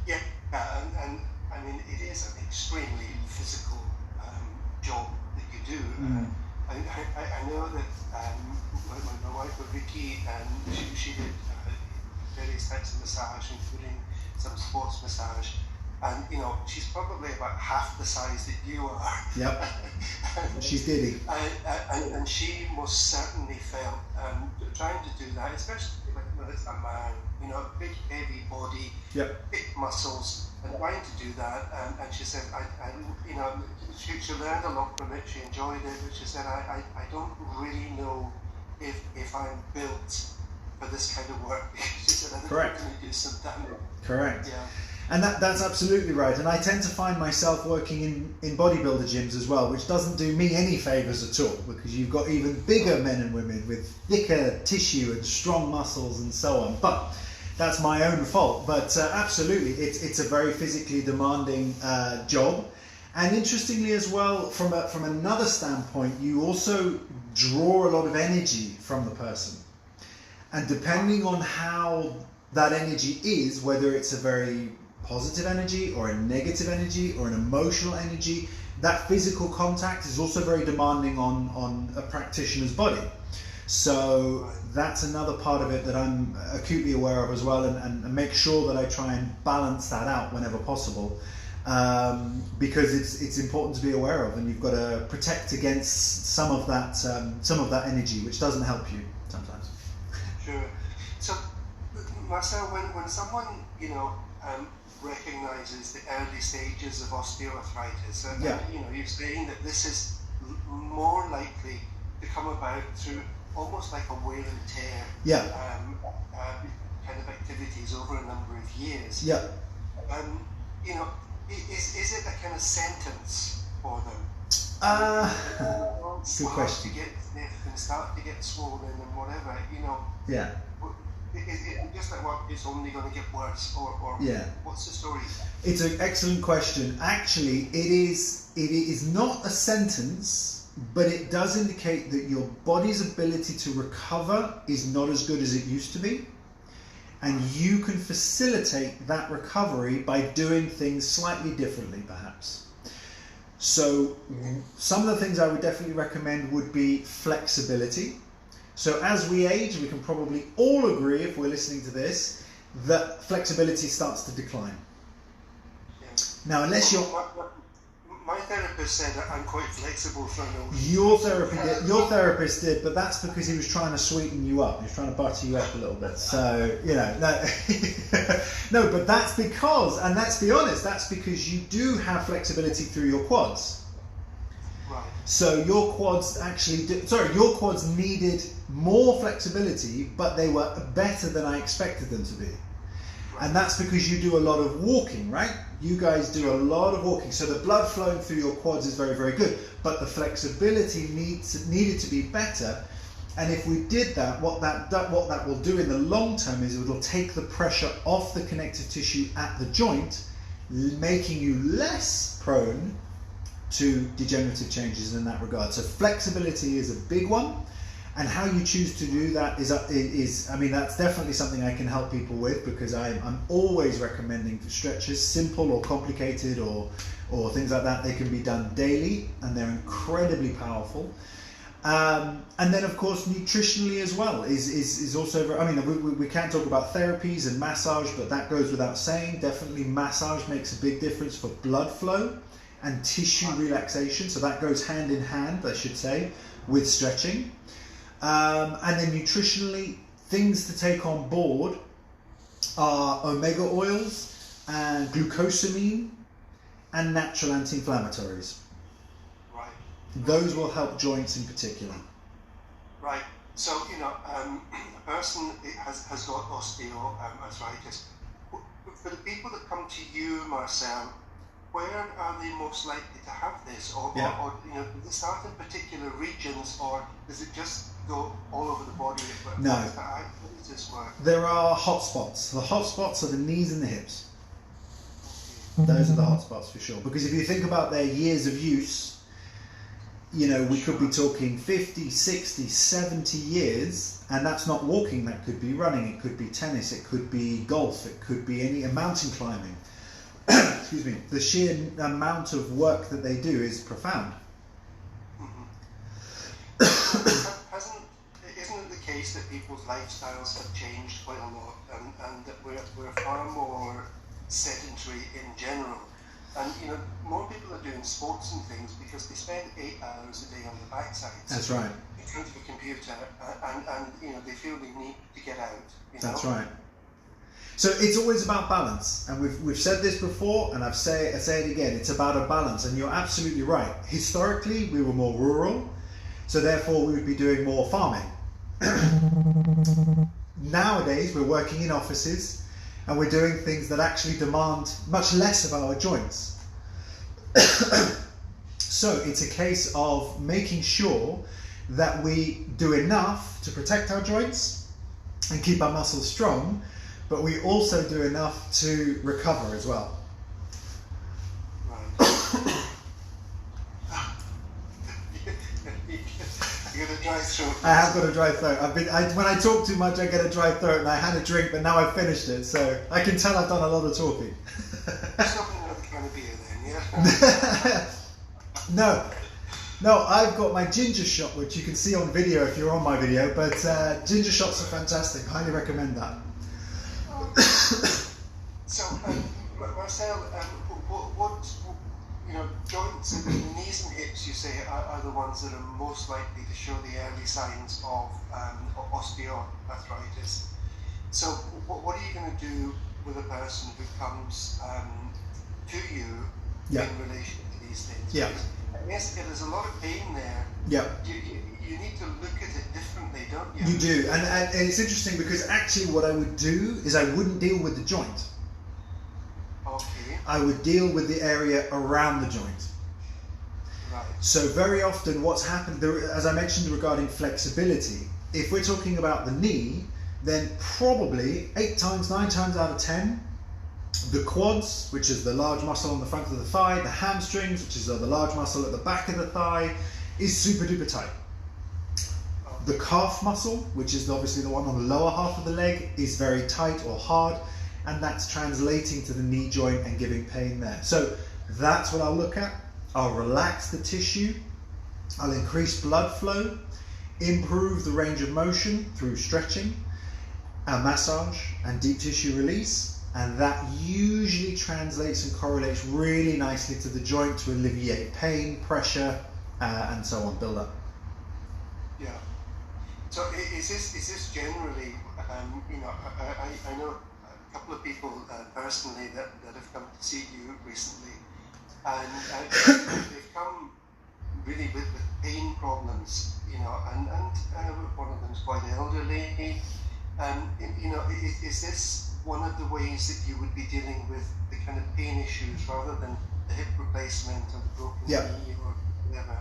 Speaker 2: Yeah, and I mean, it is an extremely physical job that you do. I know that my wife, Vicky, she did various types of massage, including some sports massage. And you know, she's probably about half the size that you are.
Speaker 1: Yep. She's diddy.
Speaker 2: And she most certainly felt trying to do that, especially when it's a man, you know, big heavy body,
Speaker 1: yep,
Speaker 2: big muscles, and trying to do that. And she said, I you know, she learned a lot from it. She enjoyed it, but she said, I don't really know if I'm built for this kind of work. She said, I think
Speaker 1: correct,
Speaker 2: I'm going to do some damage.
Speaker 1: Correct.
Speaker 2: Yeah.
Speaker 1: And that's absolutely right. And I tend to find myself working in bodybuilder gyms as well, which doesn't do me any favours at all, because you've got even bigger men and women with thicker tissue and strong muscles and so on. But that's my own fault. But absolutely, it's a very physically demanding job. And interestingly as well, from another standpoint, you also draw a lot of energy from the person. And depending on how that energy is, whether it's a very positive energy or a negative energy or an emotional energy, that physical contact is also very demanding on a practitioner's body. So that's another part of it that I'm acutely aware of as well, and make sure that I try and balance that out whenever possible, because it's important to be aware of, and you've got to protect against some of that energy, which doesn't help you sometimes.
Speaker 2: Sure. So, Marcel, when someone, you know, recognizes the early stages of osteoarthritis, and you know, you're saying that this is more likely to come about through almost like a wear and tear kind of activities over a number of years.
Speaker 1: Yeah.
Speaker 2: You know, is it a kind of sentence for them?
Speaker 1: Good question.
Speaker 2: To get stiff and start to get swollen and whatever, you know.
Speaker 1: Yeah.
Speaker 2: Is it just like, well, it's only going to get worse, or
Speaker 1: yeah,
Speaker 2: what's the story?
Speaker 1: It's an excellent question. Actually, it is not a sentence, but it does indicate that your body's ability to recover is not as good as it used to be, and you can facilitate that recovery by doing things slightly differently, perhaps. So some of the things I would definitely recommend would be flexibility. So as we age, we can probably all agree, if we're listening to this, that flexibility starts to decline.
Speaker 2: Yeah.
Speaker 1: Now, unless you're...
Speaker 2: My therapist said that I'm quite flexible for no
Speaker 1: reason. Your therapist did, but that's because he was trying to sweeten you up. He was trying to butter you up a little bit. So, you know, no, but that's because, and let's be honest, that's because you do have flexibility through your quads.
Speaker 2: Right.
Speaker 1: So your quads your quads needed more flexibility, but they were better than I expected them to be. Right. And that's because you do a lot of walking, right? You guys do a lot of walking, so the blood flowing through your quads is very, very good, but the flexibility needed to be better. And if we did that, what that will do in the long term is it will take the pressure off the connective tissue at the joint, making you less prone to degenerative changes in that regard. So flexibility is a big one, and how you choose to do that is I mean, that's definitely something I can help people with, because I'm always recommending for stretches, simple or complicated or things like that. They can be done daily, and they're incredibly powerful. And then, of course, nutritionally as well is also. I mean, we can talk about therapies and massage, but that goes without saying. Definitely, massage makes a big difference for blood flow and tissue relaxation. So that goes hand in hand, I should say, with stretching. And then nutritionally, things to take on board are omega oils and glucosamine and natural anti-inflammatories.
Speaker 2: Right.
Speaker 1: Those will help joints in particular.
Speaker 2: Right. So, a person has got osteoarthritis. For the people that come to you, Marcel, where are they most likely to have this? Or does it start in particular regions, or does it just go all over the body?
Speaker 1: No.
Speaker 2: How does this work?
Speaker 1: There are hotspots. The hotspots are the knees and the hips. Those are the hotspots for sure. Because if you think about their years of use, we could be talking 50, 60, 70 years, and that's not walking. That could be running, it could be tennis, it could be golf, it could be any mountain climbing. Excuse me. The sheer amount of work that they do is profound.
Speaker 2: Isn't it the case that people's lifestyles have changed quite a lot, and that we're far more sedentary in general? And more people are doing sports and things because they spend 8 hours a day on the backside.
Speaker 1: That's right.
Speaker 2: In front of a computer, and they feel they need to get out.
Speaker 1: That's right. So it's always about balance, and we've said this before, and I say it again. It's about a balance, and you're absolutely right. Historically, we were more rural, so therefore we would be doing more farming. Nowadays, we're working in offices, and we're doing things that actually demand much less of our joints. So it's a case of making sure that we do enough to protect our joints and keep our muscles strong, but we also do enough to recover as well.
Speaker 2: Right. You got a dry throat.
Speaker 1: I have got a dry throat. When I talk too much, I get a dry throat, and I had a drink, but now I've finished it, so I can tell I've done a lot of talking.
Speaker 2: Stop another kind of beer then, yeah?
Speaker 1: No, I've got my ginger shot, which you can see on video if you're on my video, but ginger shots are fantastic. Highly recommend that.
Speaker 2: So, Marcel, what joints, knees and hips, you say, are the ones that are most likely to show the early signs of osteoarthritis. So, what are you going to do with a person who comes to you in relation to these things?
Speaker 1: Yeah.
Speaker 2: Yes, there's a lot of pain there.
Speaker 1: Yeah.
Speaker 2: You need to look at it differently, don't you?
Speaker 1: You do, and it's interesting because actually what I would do is I wouldn't deal with the joint.
Speaker 2: Okay.
Speaker 1: I would deal with the area around the joint.
Speaker 2: Right.
Speaker 1: So very often what's happened, as I mentioned regarding flexibility, if we're talking about the knee, then probably 9 times out of 10, the quads, which is the large muscle on the front of the thigh, the hamstrings, which is the large muscle at the back of the thigh, is super duper tight. The calf muscle, which is obviously the one on the lower half of the leg, is very tight or hard, and that's translating to the knee joint and giving pain there. So that's what I'll look at. I'll relax the tissue, I'll increase blood flow, improve the range of motion through stretching and massage and deep tissue release, and that usually translates and correlates really nicely to the joint to alleviate pain, pressure, and so on, build up.
Speaker 2: Yeah. So is this generally, I know a couple of people personally that have come to see you recently, and they've come really with pain problems, and one of them is quite elderly. Is this one of the ways that you would be dealing with the kind of pain issues rather than the hip replacement or the broken knee or whatever?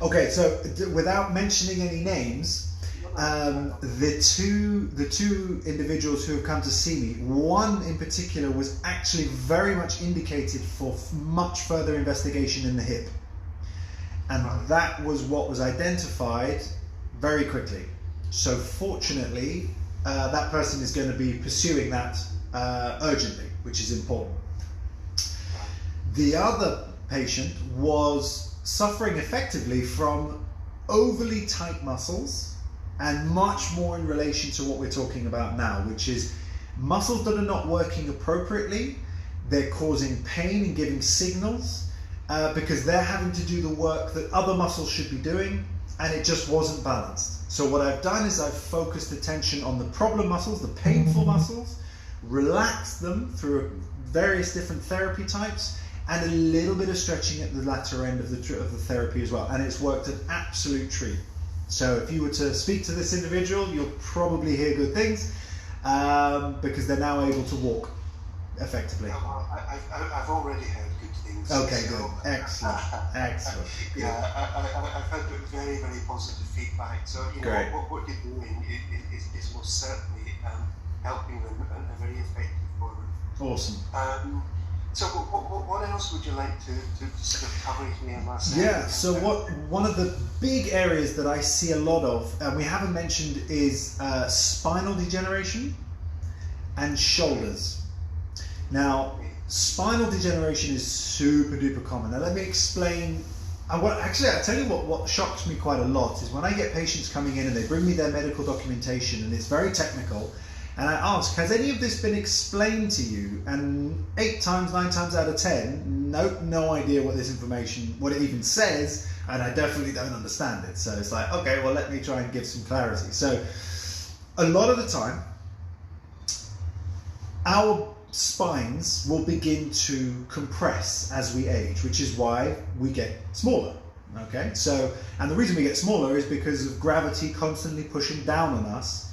Speaker 1: Okay, so without mentioning any names, the two individuals who have come to see me, one in particular was actually very much indicated for much further investigation in the hip. And that was what was identified very quickly. So fortunately, that person is going to be pursuing that urgently, which is important. The other patient was suffering effectively from overly tight muscles, and much more in relation to what we're talking about now, which is muscles that are not working appropriately. They're causing pain and giving signals because they're having to do the work that other muscles should be doing, and it just wasn't balanced. So what I've done is I've focused attention on the problem muscles, the painful muscles, relaxed them through various different therapy types, and a little bit of stretching at the latter end of the therapy as well. And it's worked an absolute treat. So if you were to speak to this individual, you'll probably hear good things because they're now able to walk effectively.
Speaker 2: Well, I've already heard good things.
Speaker 1: Okay, good. Excellent. Excellent.
Speaker 2: I've had very, very positive feedback. So,
Speaker 1: Great.
Speaker 2: What you're doing is most certainly helping them in a very effective form.
Speaker 1: Awesome.
Speaker 2: So what else would you like to sort of cover here, Marcel?
Speaker 1: Yeah, so one of the big areas that I see a lot of, and we haven't mentioned, is spinal degeneration and shoulders. Now, spinal degeneration is super duper common. Now let me explain. I'll tell you what shocks me quite a lot is when I get patients coming in and they bring me their medical documentation and it's very technical, and I ask, has any of this been explained to you? And 9 times out of 10, nope, no idea what this information, what it even says, and I definitely don't understand it. So it's like, okay, well, let me try and give some clarity. So a lot of the time, our spines will begin to compress as we age, which is why we get smaller. Okay, so, and the reason we get smaller is because of gravity constantly pushing down on us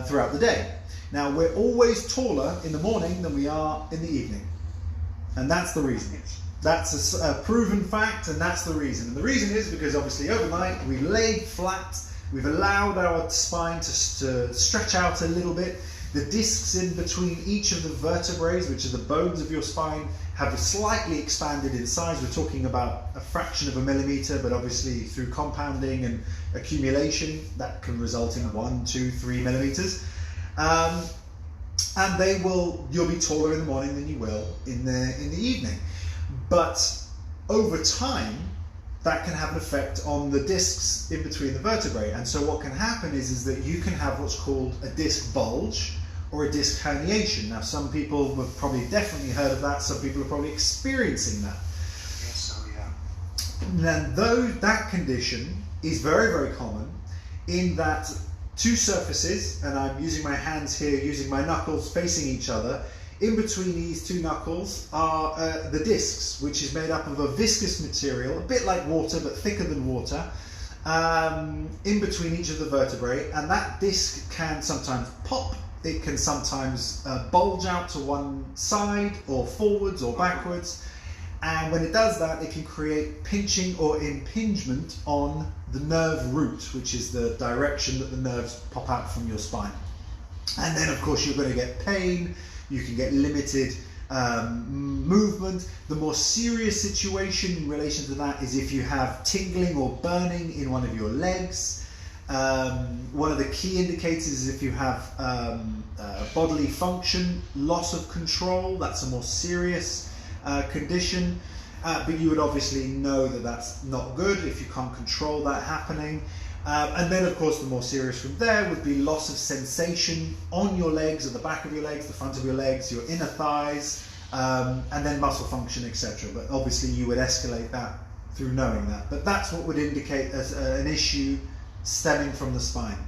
Speaker 1: throughout the day. Now, we're always taller in the morning than we are in the evening, and that's the reason. That's a proven fact, and that's the reason. And the reason is because obviously overnight we laid flat, we've allowed our spine to stretch out a little bit. The discs in between each of the vertebrae, which are the bones of your spine, have slightly expanded in size. We're talking about a fraction of a millimeter, but obviously through compounding and accumulation, that can result in 1, 2, 3 millimeters. And you'll be taller in the morning than you will in the evening. But over time, that can have an effect on the discs in between the vertebrae. And so what can happen is that you can have what's called a disc bulge or a disc herniation. Now, some people have probably definitely heard of that. Some people are probably experiencing that.
Speaker 2: Yes, so yeah.
Speaker 1: Now, that condition is very, very common in that two surfaces, and I'm using my hands here, using my knuckles facing each other, in between these two knuckles are the discs, which is made up of a viscous material, a bit like water, but thicker than water, in between each of the vertebrae, and that disc can sometimes pop, it can sometimes bulge out to one side, or forwards or backwards, and when it does that, it can create pinching or impingement on the nerve root, which is the direction that the nerves pop out from your spine. And then, of course, you're going to get pain, you can get limited movement. The more serious situation in relation to that is if you have tingling or burning in one of your legs. One of the key indicators is if you have bodily function, loss of control. That's a more serious condition. But you would obviously know that that's not good if you can't control that happening. And then, of course, the more serious from there would be loss of sensation on your legs, at the back of your legs, the front of your legs, your inner thighs, and then muscle function, etc. But obviously you would escalate that through knowing that. But that's what would indicate as an issue stemming from the spine.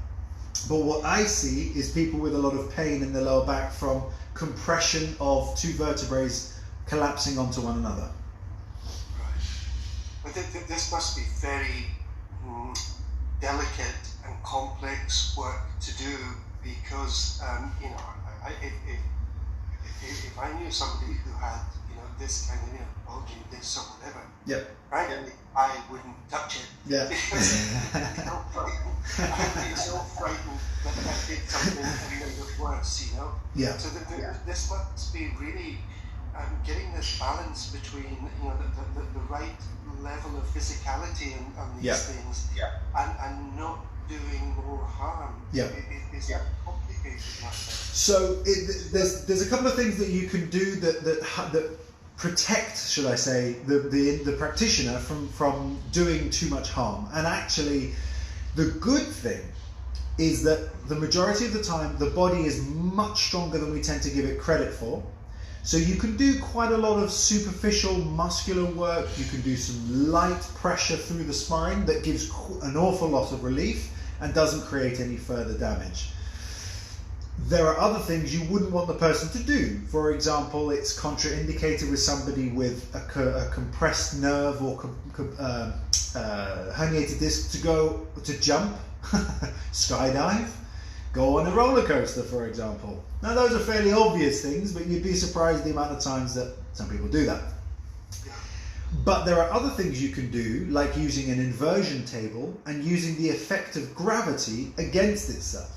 Speaker 1: But what I see is people with a lot of pain in the lower back from compression of two vertebrae collapsing onto one another.
Speaker 2: Right. But this must be very delicate and complex work to do because, if I knew somebody who had, this kind of, bulging disc or whatever,
Speaker 1: yep.
Speaker 2: Right, I wouldn't touch it.
Speaker 1: Yeah.
Speaker 2: Because I'd be so frightened that I did something that made it worse,
Speaker 1: Yeah.
Speaker 2: So this must be really getting this balance between the right level of physicality on these things and not doing more harm is complicated matter.
Speaker 1: So there's a couple of things that you can do that protect, should I say, the practitioner from doing too much harm. And actually, the good thing is that the majority of the time the body is much stronger than we tend to give it credit for. So you can do quite a lot of superficial muscular work. You can do some light pressure through the spine that gives an awful lot of relief and doesn't create any further damage. There are other things you wouldn't want the person to do. For example, it's contraindicated with somebody with a compressed nerve or herniated disc to jump, skydive, go on a roller coaster, for example. Now, those are fairly obvious things, but you'd be surprised the amount of times that some people do that. But there are other things you can do, like using an inversion table and using the effect of gravity against itself.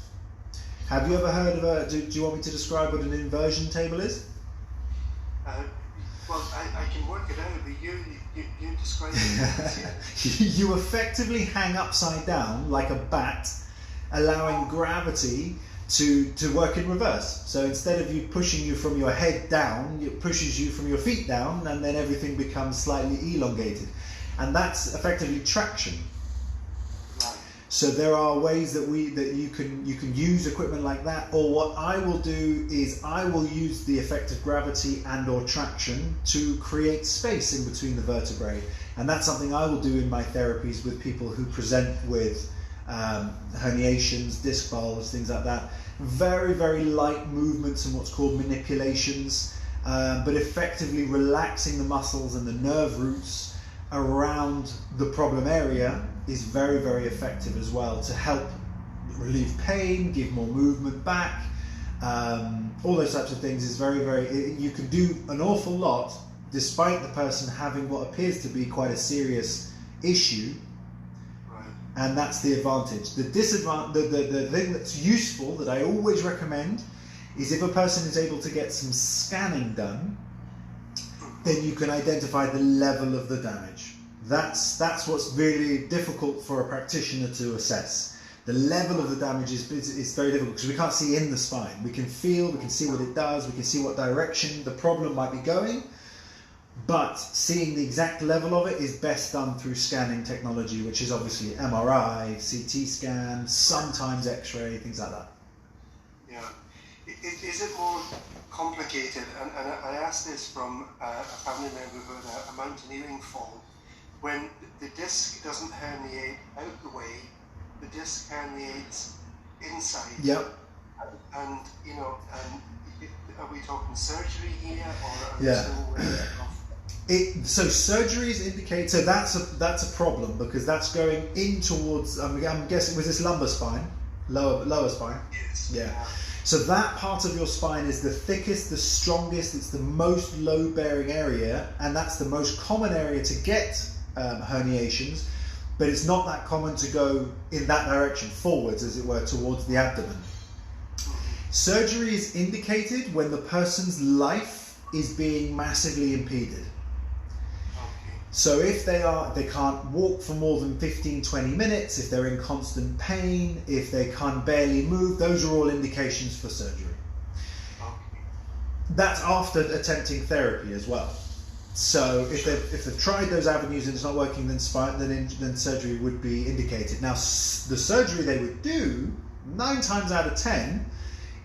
Speaker 1: Have you ever heard of do you want me to describe what an inversion table is?
Speaker 2: Well, I can work it out, but you describe it.
Speaker 1: You effectively hang upside down like a bat, allowing gravity to work in reverse. So instead of you pushing you from your head down, it pushes you from your feet down, and then everything becomes slightly elongated. And that's effectively traction. So there are ways that you can use equipment like that, or what I will do is I will use the effect of gravity and or traction to create space in between the vertebrae, and that's something I will do in my therapies with people who present with herniations, disc bulges, things like that. Very, very light movements and what's called manipulations, but effectively relaxing the muscles and the nerve roots around the problem area is very, very effective as well to help relieve pain, give more movement back, all those types of things is very, very, you can do an awful lot despite the person having what appears to be quite a serious issue. And that's the advantage. The disadvantage, the thing that's useful that I always recommend is if a person is able to get some scanning done, then you can identify the level of the damage. That's what's really difficult for a practitioner to assess. The level of the damage is very difficult because we can't see in the spine. We can feel, we can see what it does, we can see what direction the problem might be going, but seeing the exact level of it is best done through scanning technology, which is obviously MRI, CT scan, sometimes X-ray, things like that.
Speaker 2: Yeah. Is it more complicated? And I asked this from a family member who had a mountaineering fall. When the disc doesn't herniate out the way, the disc herniates inside.
Speaker 1: Yep.
Speaker 2: And are we talking surgery here, or are we still way off?
Speaker 1: So surgery is indicated. So that's a problem because that's going in towards. I'm guessing was this lumbar spine, lower spine.
Speaker 2: Yes.
Speaker 1: Yeah. So that part of your spine is the thickest, the strongest. It's the most load-bearing area, and that's the most common area to get herniations. But it's not that common to go in that direction, forwards, as it were, towards the abdomen. Surgery is indicated when the person's life is being massively impeded. So if they can't walk for more than 15-20 minutes, if they're in constant pain, if they can't barely move, those are all indications for surgery. That's after attempting therapy as well. So if they've tried those avenues and it's not working, then surgery would be indicated. Now, the surgery they would do, 9 times out of 10,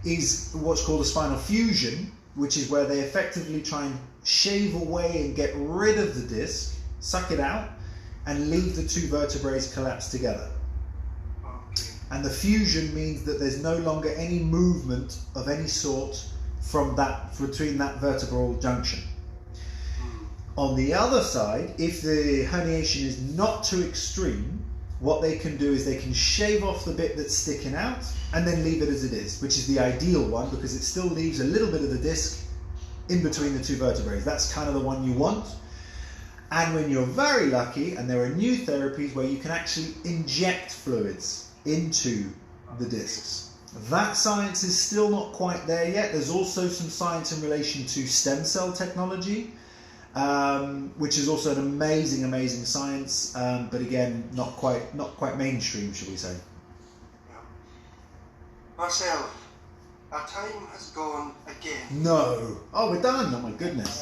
Speaker 1: is what's called a spinal fusion, which is where they effectively try and shave away and get rid of the disc, suck it out, and leave the 2 vertebrae collapsed together. And the fusion means that there's no longer any movement of any sort between that vertebral junction. On the other side, if the herniation is not too extreme, what they can do is they can shave off the bit that's sticking out and then leave it as it is, which is the ideal one because it still leaves a little bit of the disc in between the 2 vertebrae. That's kind of the one you want. And when you're very lucky, and there are new therapies where you can actually inject fluids into the discs. That science is still not quite there yet. There's also some science in relation to stem cell technology, which is also an amazing science, but again, not quite mainstream, shall we say?
Speaker 2: Yeah. Marcel, our time has gone again.
Speaker 1: No. Oh, we're done. Oh my goodness.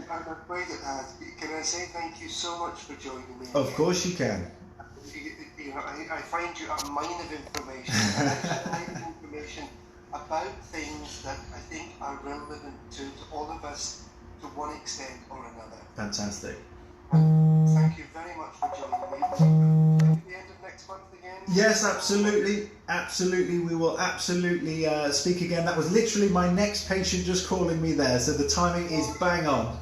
Speaker 2: I'm afraid it has. Can I say thank you so much for joining me?
Speaker 1: Of course you can.
Speaker 2: You know, I find you a mine of information, information about things that I think are relevant to all of us to one extent or another.
Speaker 1: Fantastic.
Speaker 2: Thank you very much for joining me. At the end of next month again?
Speaker 1: Yes, absolutely. We will absolutely speak again. That was literally my next patient just calling me there, so the timing is bang on.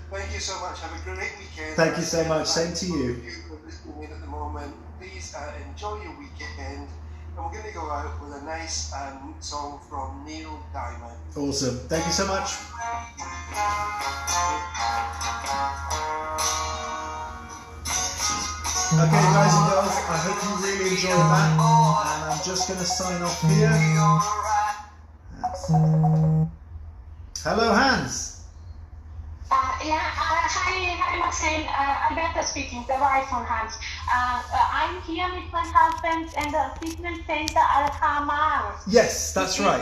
Speaker 2: Thank you so much. Have a great weekend.
Speaker 1: Thank you so much. Same to you.
Speaker 2: If you're listening in at the moment, please enjoy your weekend. And we're going to go out with a nice song from Neil Diamond.
Speaker 1: Awesome. Thank you so much. Okay, guys and girls, I hope you really enjoyed that. And I'm just going to sign off here. Hello, Hans.
Speaker 5: Hi, Marcel. Alberta speaking, the wife from Hans. I'm here with my husband in the treatment center Al-Hamar.
Speaker 1: Yes, that's right.